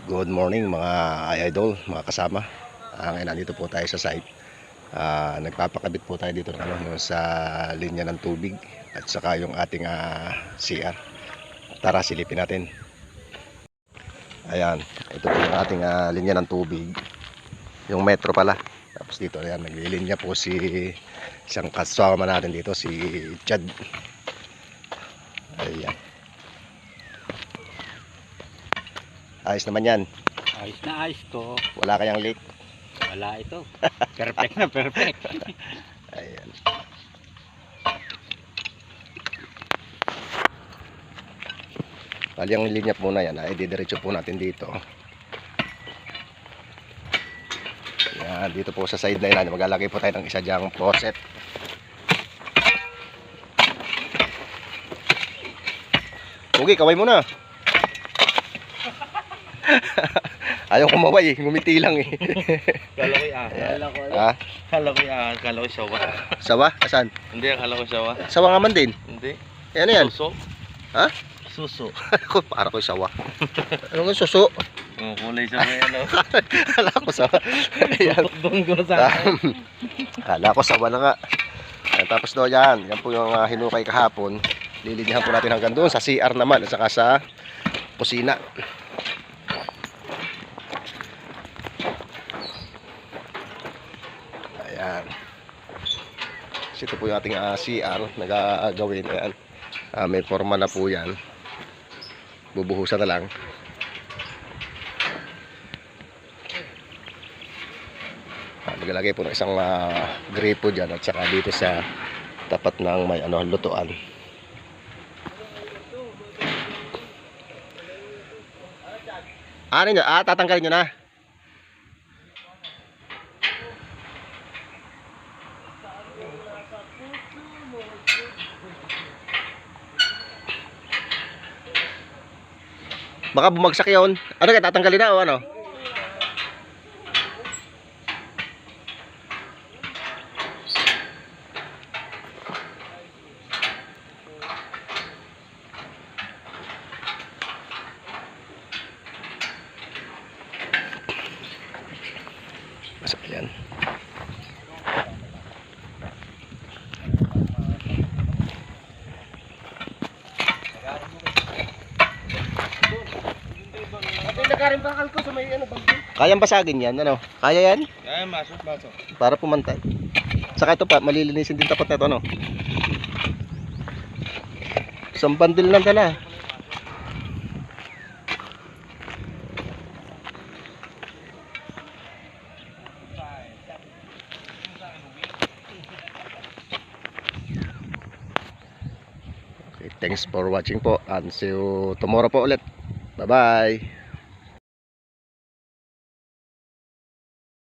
Good morning mga idol, mga kasama. Ngayon nandito po tayo sa site. Nagpapakabit po tayo dito ng sa linya ng tubig at saka yung ating CR. Tara silipin natin. Ayan, ito po yung ating linya ng tubig. Yung metro pala. Tapos dito ayan, naglilinya po si isang kasama natin dito, si Chad. Ayan. Ayos naman yan. Ayos na ayos to. Wala kayang leak. Wala ito. Perfect na perfect. Ayan. Bali ang linya po na yan ay didiretso po natin dito. Ayan, dito po sa side na yan maglalagay po tayo ng isa dyang faucet. Pugi, kaway mo na. Ayaw kumaway ngumiti lang eh. Kala ko kala ko sawa. Sawa? Asan? Hindi, kala ko sawa. Sawa nga man din. Hindi. Ano yan? Suso. Ha? Suso. Para ko sawa. Ano nga suso? Kulay sawa yan. Kala ko sawa. Ayan. Kala ko sawa na nga. Tapos doon yan po yung hinukay kahapon. Lilinyahan po natin hanggang doon sa CR naman at saka sa kusina. Ayan. Ito po yung ating CR na gagawin. Ayan. May forma na po yan. Bubuhusan na lang. Maglalagay po ng isang gripo dyan at saka dito sa tapat ng may lutuan. Ano nyo? Tatanggalin nyo na. Baka bumagsak yun. Ano kaya tatanggalin na o ano? Masuk yan. Kayang basagin yan, ano? Kaya yan? Kaya masuk. Para pumantay. Saka ito pa, malilinisin din tapat na ito, ano? Isang bandil lang dala. Okay, thanks for watching po and see you tomorrow po ulit. Bye bye.